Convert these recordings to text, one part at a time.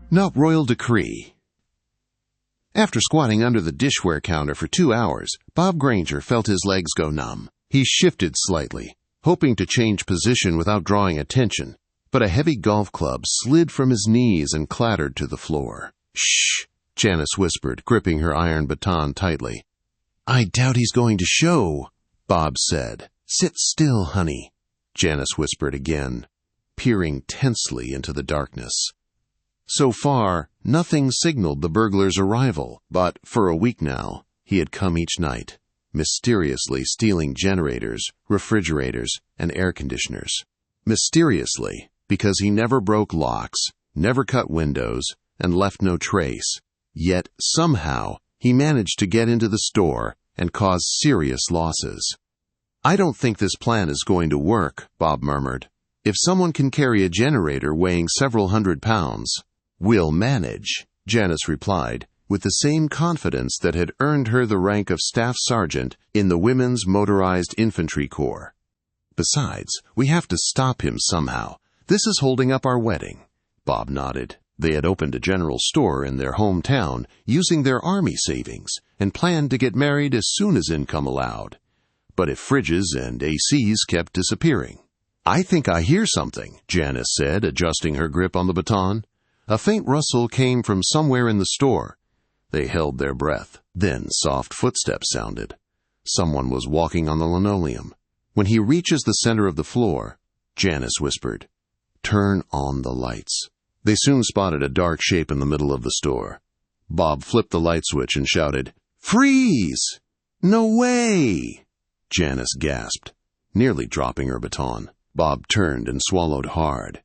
Not Royal Decree. After squatting under the dishware counter for 2 hours, Bob Granger felt his legs go numb. He shifted slightly, hoping to change position without drawing attention, but a heavy golf club slid from his knees and clattered to the floor. "Shh," Janice whispered, gripping her iron baton tightly. "I doubt he's going to show," Bob said. "Sit still, honey," Janice whispered again, peering tensely into the darkness. So far, nothing signaled the burglar's arrival, but for a week now, he had come each night, mysteriously stealing generators, refrigerators, and air conditioners. Mysteriously, because he never broke locks, never cut windows, and left no trace. Yet, somehow, he managed to get into the store and cause serious losses. "I don't think this plan is going to work," Bob murmured. "If someone can carry a generator weighing several hundred pounds, we'll manage," Janice replied, with the same confidence that had earned her the rank of staff sergeant in the Women's Motorized Infantry Corps. "Besides, we have to stop him somehow. This is holding up our wedding." Bob nodded. They had opened a general store in their hometown using their army savings and planned to get married as soon as income allowed. But if fridges and ACs kept disappearing. "I think I hear something," Janice said, adjusting her grip on the baton. A faint rustle came from somewhere in the store. They held their breath. Then soft footsteps sounded. Someone was walking on the linoleum. "When he reaches the center of the floor," Janice whispered, "turn on the lights." They soon spotted a dark shape in the middle of the store. Bob flipped the light switch and shouted, "Freeze!" "No way!" Janice gasped, nearly dropping her baton. Bob turned and swallowed hard.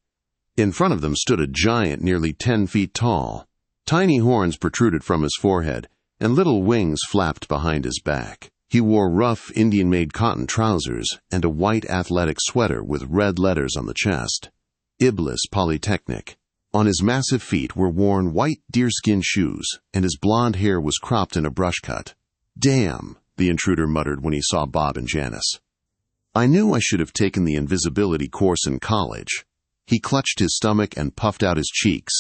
In front of them stood a giant nearly 10 feet tall. Tiny horns protruded from his forehead, and little wings flapped behind his back. He wore rough Indian-made cotton trousers and a white athletic sweater with red letters on the chest. Iblis Polytechnic. On his massive feet were worn white deerskin shoes, and his blonde hair was cropped in a brush cut. "Damn," the intruder muttered when he saw Bob and Janice. "I knew I should have taken the invisibility course in college." He clutched his stomach and puffed out his cheeks.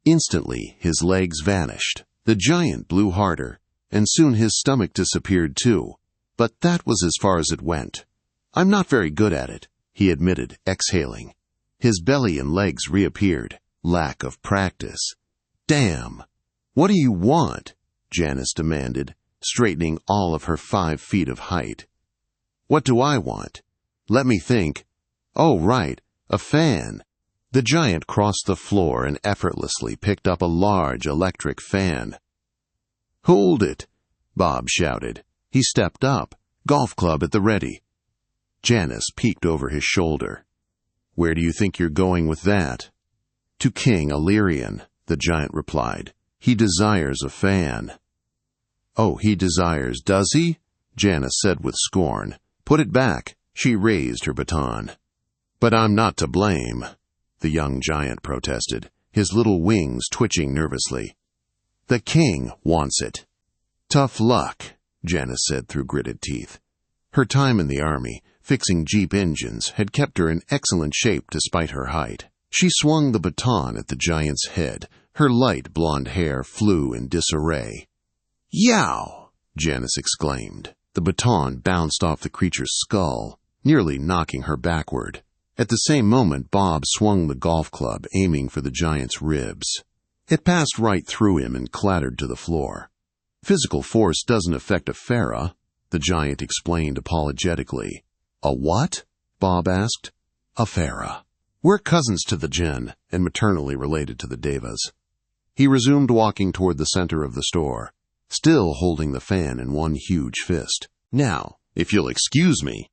Instantly, his legs vanished. The giant blew harder, and soon his stomach disappeared too. But that was as far as it went. "I'm not very good at it," he admitted, exhaling. His belly and legs reappeared. Lack of practice. "Damn. What do you want?" Janice demanded, straightening all of her 5 feet of height. "What do I want? Let me think. Oh, right, a fan." The giant crossed the floor and effortlessly picked up a large electric fan. "Hold it," Bob shouted. He stepped up, golf club at the ready. Janice peeked over his shoulder. "Where do you think you're going with that?" "To King Illyrian," the giant replied. "He desires a fan." "Oh, he desires, does he?" Janice said with scorn. "Put it back." She raised her baton. "But I'm not to blame," the young giant protested, his little wings twitching nervously. "The king wants it." "Tough luck," Janice said through gritted teeth. Her time in the army, fixing Jeep engines, had kept her in excellent shape despite her height. She swung the baton at the giant's head. Her light blonde hair flew in disarray. "Yow!" Janice exclaimed. The baton bounced off the creature's skull, nearly knocking her backward. At the same moment, Bob swung the golf club, aiming for the giant's ribs. It passed right through him and clattered to the floor. "Physical force doesn't affect a pharaoh," the giant explained apologetically. "A what?" Bob asked. "A pharaoh. We're cousins to the jinn and maternally related to the devas." He resumed walking toward the center of the store, still holding the fan in one huge fist. "Now, if you'll excuse me."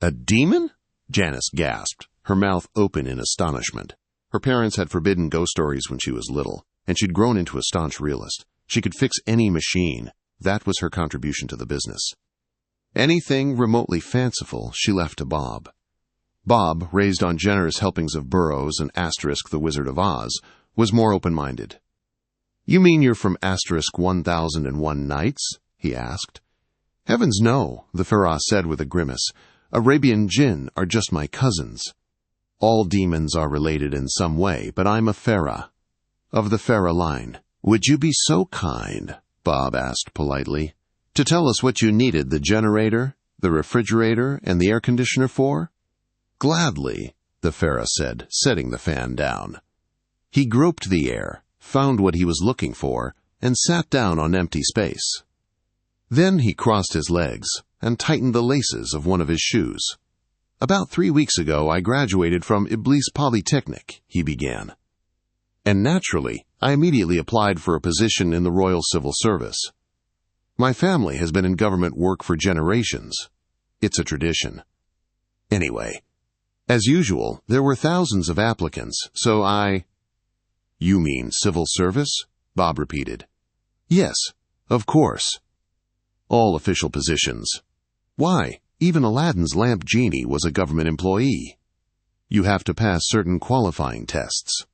"A demon?" Janice gasped, her mouth open in astonishment. Her parents had forbidden ghost stories when she was little, and she'd grown into a staunch realist. She could fix any machine. That was her contribution to the business. Anything remotely fanciful she left to Bob. Bob, raised on generous helpings of Burroughs and *The Wizard of Oz, was more open-minded. "You mean you're from asterisk 1001 Nights?" he asked. "Heavens no," the Pharaoh said with a grimace. "Arabian jinn are just my cousins. All demons are related in some way, but I'm a Pharaoh, of the Pharaoh line." "Would you be so kind," Bob asked politely, "to tell us what you needed the generator, the refrigerator, and the air conditioner for?" "Gladly," the Pharaoh said, setting the fan down. He groped the air, found what he was looking for, and sat down on empty space. Then he crossed his legs and tightened the laces of one of his shoes. "About 3 weeks ago, I graduated from Iblis Polytechnic," he began. "And naturally, I immediately applied for a position in the Royal Civil Service. My family has been in government work for generations. It's a tradition. Anyway, as usual, there were thousands of applicants, so I—" "You mean civil service?" Bob repeated. "Yes, of course. All official positions. Why, even Aladdin's lamp genie was a government employee. You have to pass certain qualifying tests.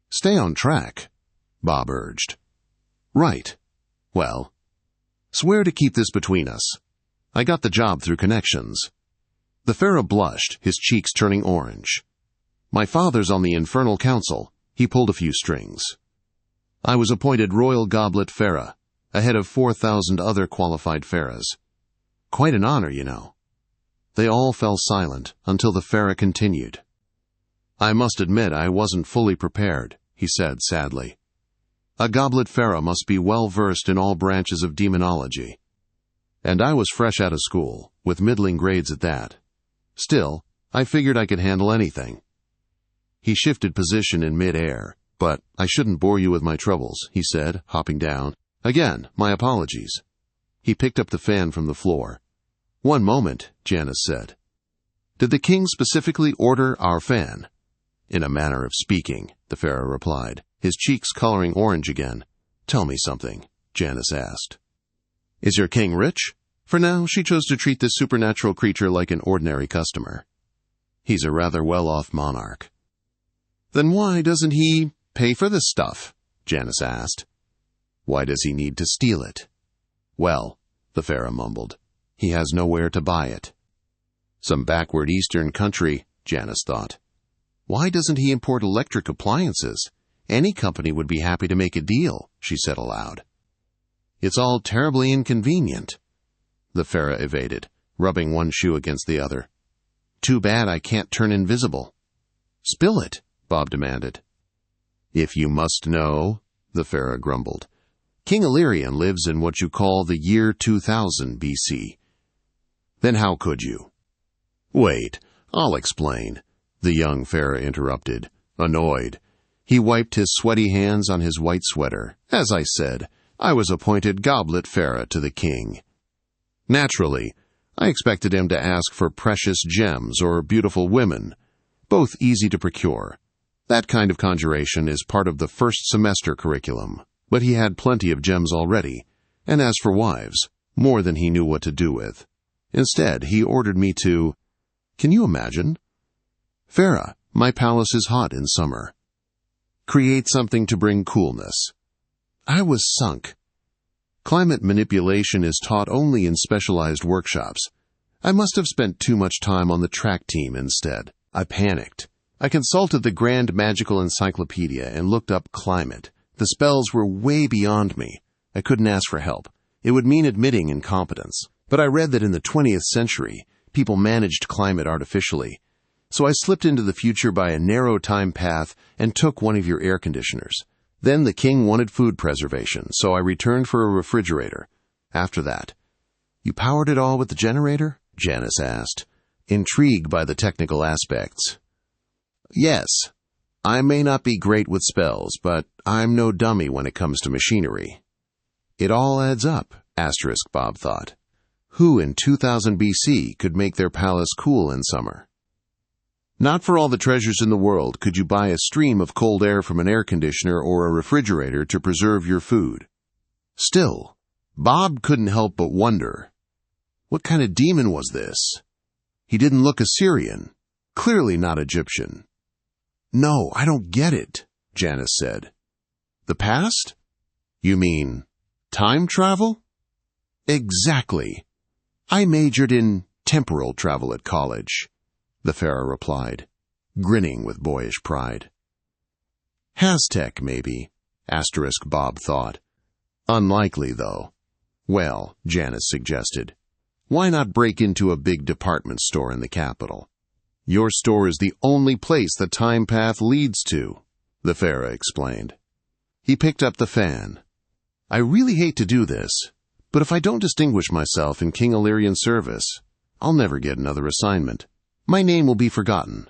Stay on track," Bob urged. "Right. Well, swear to keep this between us. I got the job through connections." The Pharaoh blushed, his cheeks turning orange. "My father's on the Infernal Council." He pulled a few strings. "I was appointed Royal Goblet Pharaoh, ahead of 4,000 other qualified pharaohs. Quite an honor, you know." They all fell silent until the Pharaoh continued. "I must admit I wasn't fully prepared," he said sadly. "A Goblet Pharaoh must be well versed in all branches of demonology. And I was fresh out of school, with middling grades at that. Still, I figured I could handle anything." He shifted position in mid-air. "But I shouldn't bore you with my troubles," he said, hopping down. "Again, my apologies." He picked up the fan from the floor. "One moment," Janice said. "Did the king specifically order our fan?" "In a manner of speaking," the Pharaoh replied, his cheeks coloring orange again. "Tell me something," Janice asked. "Is your king rich?" For now, she chose to treat this supernatural creature like an ordinary customer. "He's a rather well-off monarch." "Then why doesn't he pay for this stuff?" Janice asked. "Why does he need to steal it?" "Well," the Pharaoh mumbled, "he has nowhere to buy it." Some backward eastern country, Janice thought. "Why doesn't he import electric appliances? Any company would be happy to make a deal," she said aloud. "It's all terribly inconvenient," the Pharaoh evaded, rubbing one shoe against the other. "Too bad I can't turn invisible." "Spill it," Bob demanded. "If you must know," the Pharaoh grumbled, "King Illyrian lives in what you call the year 2000 BC. "Then how could you?" "Wait, I'll explain," the young Pharaoh interrupted, annoyed. He wiped his sweaty hands on his white sweater. "As I said, I was appointed Goblet Pharaoh to the king. Naturally, I expected him to ask for precious gems or beautiful women, both easy to procure. That kind of conjuration is part of the first semester curriculum, but he had plenty of gems already, and as for wives, more than he knew what to do with. Instead, he ordered me to— Can you imagine? Pharaoh, my palace is hot in summer. Create something to bring coolness. I was sunk. Climate manipulation is taught only in specialized workshops. I must have spent too much time on the track team instead. I panicked. I consulted the Grand Magical Encyclopedia and looked up climate. The spells were way beyond me. I couldn't ask for help. It would mean admitting incompetence. But I read that in the 20th century, people managed climate artificially. So I slipped into the future by a narrow time path and took one of your air conditioners. Then the king wanted food preservation, so I returned for a refrigerator. After that— You powered it all with the generator? Janice asked, intrigued by the technical aspects. Yes. I may not be great with spells, but I'm no dummy when it comes to machinery. It all adds up, Bob thought. Who in 2000 BC could make their palace cool in summer? Not for all the treasures in the world could you buy a stream of cold air from an air conditioner or a refrigerator to preserve your food. Still, Bob couldn't help but wonder, what kind of demon was this? He didn't look Assyrian, clearly not Egyptian. No, I don't get it, Janice said. The past? You mean time travel? Exactly. I majored in temporal travel at college, the Pharaoh replied, grinning with boyish pride. Aztec, maybe, Bob thought. Unlikely, though. Well, Janice suggested, why not break into a big department store in the capital? Your store is the only place the time path leads to, the Pharaoh explained. He picked up the fan. I really hate to do this, but if I don't distinguish myself in King Illyrian's service, I'll never get another assignment. My name will be forgotten.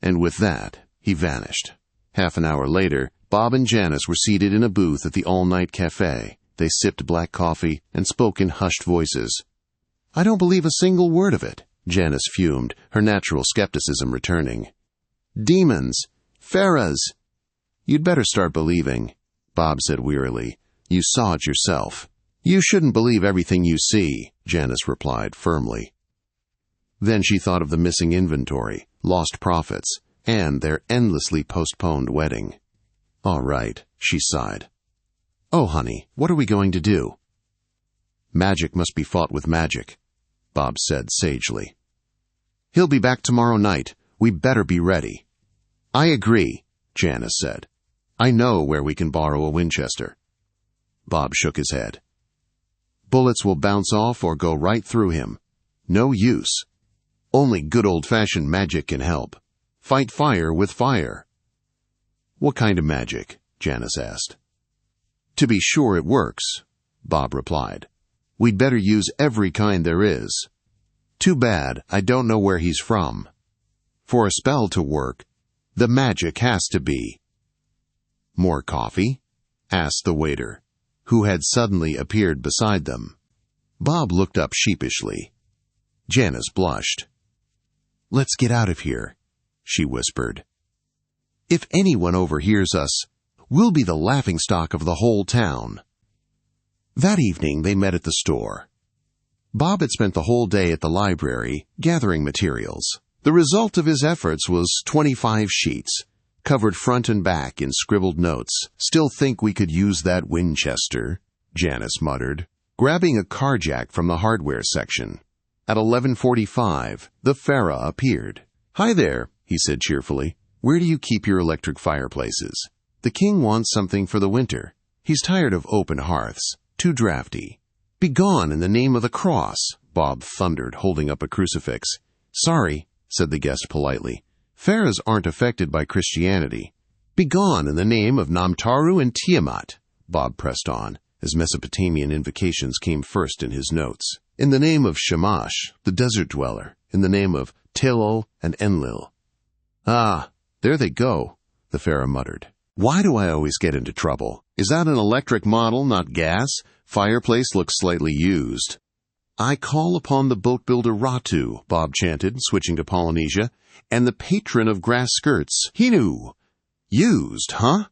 And with that, he vanished. Half an hour later, Bob and Janice were seated in a booth at the all-night cafe. They sipped black coffee and spoke in hushed voices. I don't believe a single word of it, Janice fumed, her natural skepticism returning. Demons! Pharaohs! You'd better start believing, Bob said wearily. You saw it yourself. You shouldn't believe everything you see, Janice replied firmly. Then she thought of the missing inventory, lost profits, and their endlessly postponed wedding. All right, she sighed. Oh, honey, what are we going to do? Magic must be fought with magic, Bob said sagely. He'll be back tomorrow night. We better be ready. I agree, Janice said. I know where we can borrow a Winchester. Bob shook his head. Bullets will bounce off or go right through him. No use. Only good old-fashioned magic can help. Fight fire with fire. What kind of magic? Janice asked. To be sure it works, Bob replied. We'd better use every kind there is. Too bad I don't know where he's from. For a spell to work, the magic has to be. More coffee? Asked the waiter, who had suddenly appeared beside them. Bob looked up sheepishly. Janice blushed. Let's get out of here, she whispered. If anyone overhears us, we'll be the laughingstock of the whole town. That evening they met at the store. Bob had spent the whole day at the library gathering materials. The result of his efforts was 25 sheets, covered front and back in scribbled notes. Still think we could use that Winchester, Janice muttered, grabbing a car jack from the hardware section. At 11:45, the Pharaoh appeared. Hi there, he said cheerfully. Where do you keep your electric fireplaces? The king wants something for the winter. He's tired of open hearths. Too drafty. Begone in the name of the cross, Bob thundered, holding up a crucifix. Sorry, said the guest politely. Pharaohs aren't affected by Christianity. Begone in the name of Namtaru and Tiamat, Bob pressed on, as Mesopotamian invocations came first in his notes. In the name of Shamash, the desert dweller. In the name of Tilol and Enlil. Ah, there they go, the Pharaoh muttered. Why do I always get into trouble? Is that an electric model, not gas? Fireplace looks slightly used. I call upon the boat builder Ratu, Bob chanted, switching to Polynesia, and the patron of grass skirts, Hinu. Used, huh?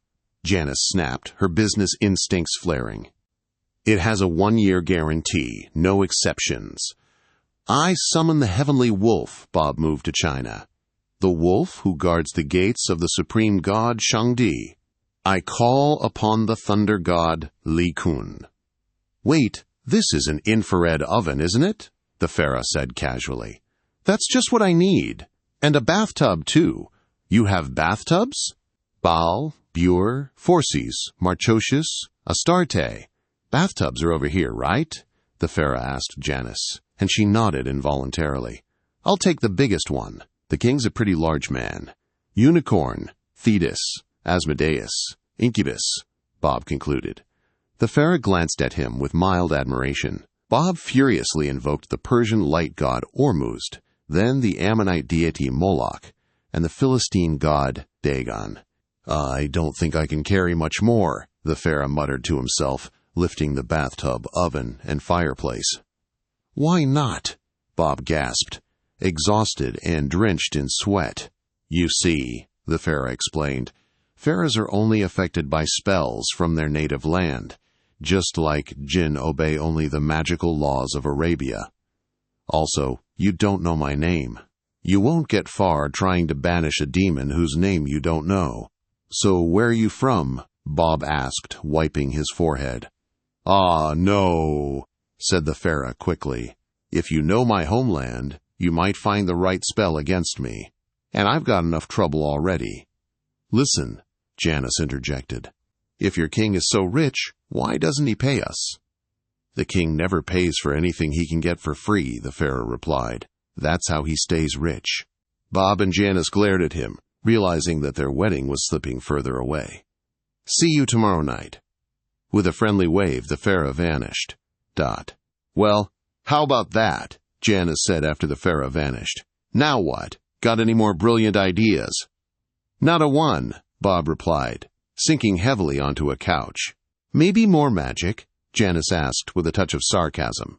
Janice snapped, her business instincts flaring. It has a 1-year guarantee, no exceptions. I summon the heavenly wolf, Bob moved to China. The wolf who guards the gates of the supreme god Shangdi. I call upon the thunder god Li Kun. Wait, this is an infrared oven, isn't it? The Pharaoh said casually. That's just what I need. And a bathtub, too. You have bathtubs? Baal, Bure, Phorcys, Marchocius, Astarte. Bathtubs are over here, right? The Pharaoh asked Janice, and she nodded involuntarily. I'll take the biggest one. The king's a pretty large man. Unicorn, Thetis, Asmodeus, Incubus, Bob concluded. The Pharaoh glanced at him with mild admiration. Bob furiously invoked the Persian light god Ormuzd, then the Ammonite deity Moloch, and the Philistine god Dagon. I don't think I can carry much more, the Pharaoh muttered to himself, lifting the bathtub, oven, and fireplace. Why not? Bob gasped, exhausted and drenched in sweat. You see, the Pharaoh explained, pharaohs are only affected by spells from their native land, just like jinn obey only the magical laws of Arabia. Also, you don't know my name. You won't get far trying to banish a demon whose name you don't know. So where are you from? Bob asked, wiping his forehead. "Ah, no," said the Pharaoh quickly. "If you know my homeland, you might find the right spell against me. And I've got enough trouble already." "Listen," Janus interjected. "If your king is so rich, why doesn't he pay us?" "The king never pays for anything he can get for free," the Pharaoh replied. "That's how he stays rich." Bob and Janus glared at him, realizing that their wedding was slipping further away. "See you tomorrow night." With a friendly wave, the Pharaoh vanished. "Well, how about that?" Janus said after the Pharaoh vanished. "Now what? Got any more brilliant ideas?" "Not a one," Bob replied, sinking heavily onto a couch. "Maybe more magic?" Janus asked with a touch of sarcasm.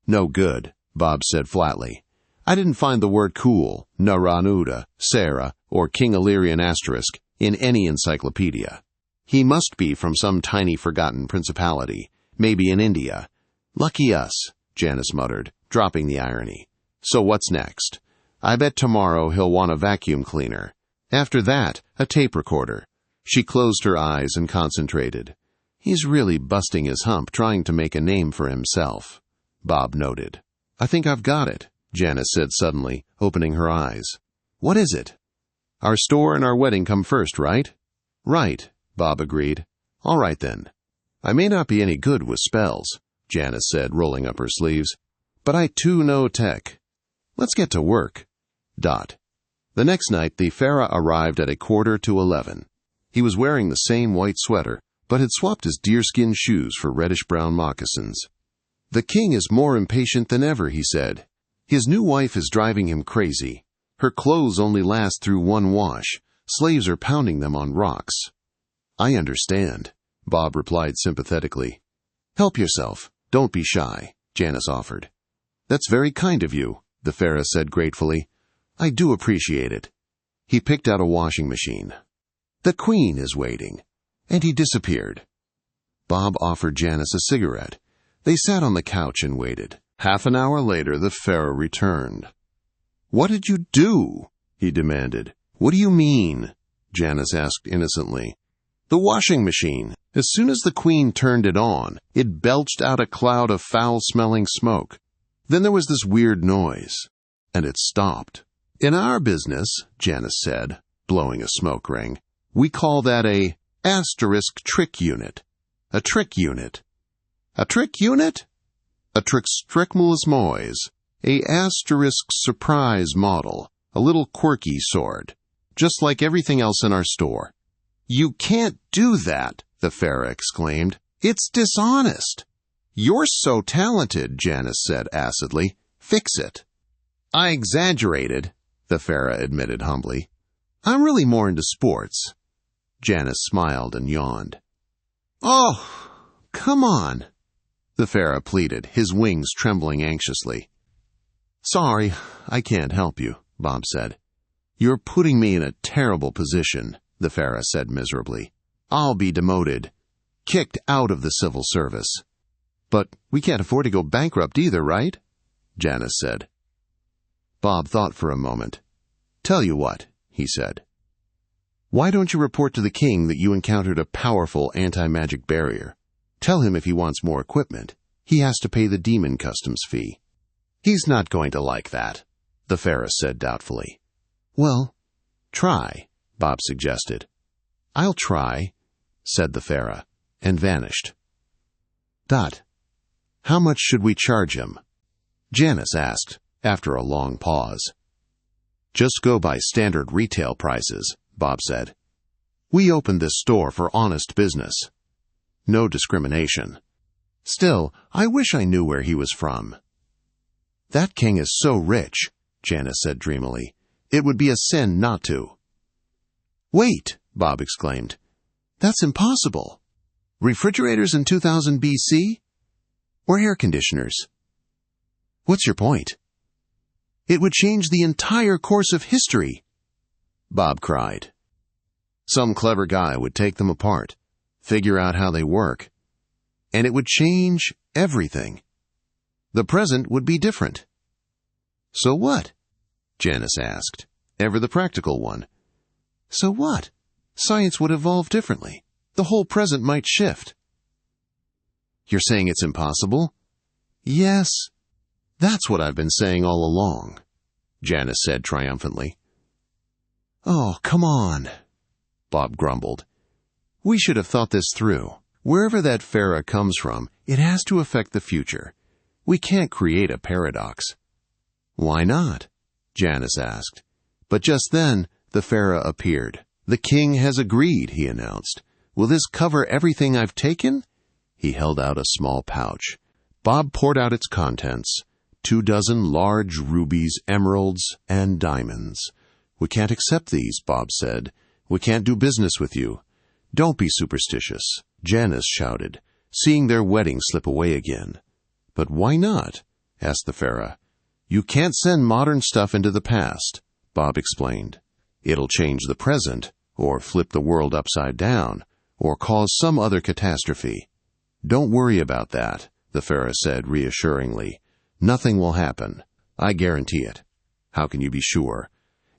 "No good," Bob said flatly. "I didn't find the word cool, Naranuda, Sarah, or King Illyrian asterisk in any encyclopedia. He must be from some tiny forgotten principality, maybe in India. Lucky us," Janus muttered, dropping the irony. "So what's next? I bet tomorrow he'll want a vacuum cleaner. After that, a tape recorder." She closed her eyes and concentrated. "He's really busting his hump trying to make a name for himself," Bob noted. "I think I've got it," Janus said suddenly, opening her eyes. "What is it?" "Our store and our wedding come first, right?" "Right," Bob agreed. "All right then. I may not be any good with spells," Janus said, rolling up her sleeves, "but I too know tech. Let's get to work." The next night, the Pharaoh arrived at 11:15. He was wearing the same white sweater, but had swapped his deerskin shoes for reddish-brown moccasins. "The king is more impatient than ever," he said. "His new wife is driving him crazy. Her clothes only last through one wash. Slaves are pounding them on rocks." "I understand," Bob replied sympathetically. "Help yourself. Don't be shy," Janus offered. "That's very kind of you," the Pharaoh said gratefully. "I do appreciate it." He picked out a washing machine. "The queen is waiting." And he disappeared. Bob offered Janus a cigarette. They sat on the couch and waited. Half an hour later, the Pharaoh returned. "What did you do?" he demanded. "What do you mean?" Janus asked innocently. "The washing machine. As soon as the queen turned it on, it belched out a cloud of foul-smelling smoke. Then there was this weird noise, and it stopped. In our business," Janus said, blowing a smoke ring, "we call that a asterisk trick unit." "A trick unit?" "A trick unit? A trickstricmulusmois, a asterisk surprise model, a little quirky sort, just like everything else in our store." "You can't do that," the Pharaoh exclaimed. "It's dishonest." "You're so talented," Janus said acidly. "Fix it." "I exaggerated," the Pharaoh admitted humbly. "I'm really more into sports." Janus smiled and yawned. "Oh, come on," the Pharaoh pleaded, his wings trembling anxiously. "Sorry, I can't help you," Bob said. "You're putting me in a terrible position," the Pharaoh said miserably. "I'll be demoted, kicked out of the civil service." "But we can't afford to go bankrupt either, right?" Janus said. Bob thought for a moment. "Tell you what," he said. "Why don't you report to the king that you encountered a powerful anti-magic barrier? Tell him if he wants more equipment, he has to pay the demon customs fee." "He's not going to like that," the Pharaoh said doubtfully. "Well, try," Bob suggested. "I'll try," said the Pharaoh, and vanished. How much should we charge him?" Janus asked, after a long pause. "Just go by standard retail prices," Bob said. "We opened this store for honest business. No discrimination. Still, I wish I knew where he was from." "That king is so rich," Janus said dreamily. "It would be a sin not to." "Wait," Bob exclaimed. "That's impossible. Refrigerators in 2000 BC? Or air conditioners? What's your point?" "It would change the entire course of history," Bob cried. "Some clever guy would take them apart, figure out how they work, and it would change everything. The present would be different." "So what?" Janus asked, ever the practical one. "So what? Science would evolve differently. The whole present might shift. You're saying it's impossible? Yes. That's what I've been saying all along, Janice said triumphantly. Oh, come on, Bob grumbled. We should have thought this through. Wherever that Farah comes from, it has to affect the future. We can't create a paradox. Why not? Janice asked. But just then, the Farah appeared. The king has agreed, he announced. Will this cover everything I've taken? He held out a small pouch. Bob poured out its contents. 24 large rubies, emeralds, and diamonds. We can't accept these, Bob said. We can't do business with you. Don't be superstitious, Janice shouted, seeing their wedding slip away again. But why not? Asked the Farah. You can't send modern stuff into the past, Bob explained. It'll change the present, or flip the world upside down, or cause some other catastrophe. Don't worry about that, the Farah said reassuringly. Nothing will happen. I guarantee it. How can you be sure?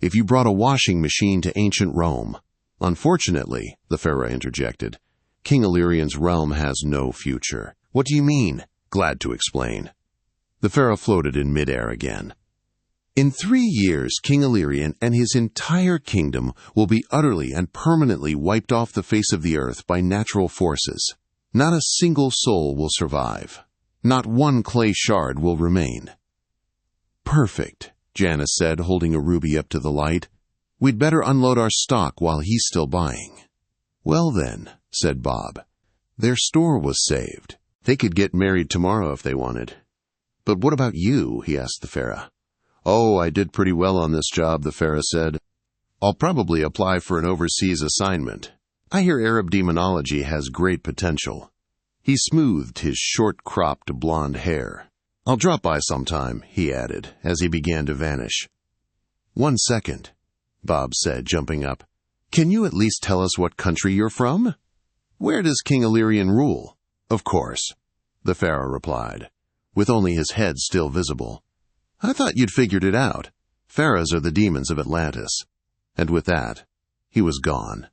If you brought a washing machine to ancient Rome. Unfortunately, the Farah interjected, King Illyrian's realm has no future. What do you mean? Glad to explain. The Farah floated in midair again. In 3 years, King Illyrian and his entire kingdom will be utterly and permanently wiped off the face of the earth by natural forces. Not a single soul will survive. Not one clay shard will remain. Perfect, Janice said, holding a ruby up to the light. We'd better unload our stock while he's still buying. Well then, said Bob. Their store was saved. They could get married tomorrow if they wanted. But what about you? He asked the Farah. Oh, I did pretty well on this job, the Farah said. I'll probably apply for an overseas assignment. I hear Arab demonology has great potential. He smoothed his short-cropped blonde hair. I'll drop by sometime, he added, as he began to vanish. 1 second, Bob said, jumping up. Can you at least tell us what country you're from? Where does King Illyrian rule? Of course, the Farah replied, with only his head still visible. I thought you'd figured it out. Pharaohs are the demons of Atlantis. And with that, he was gone.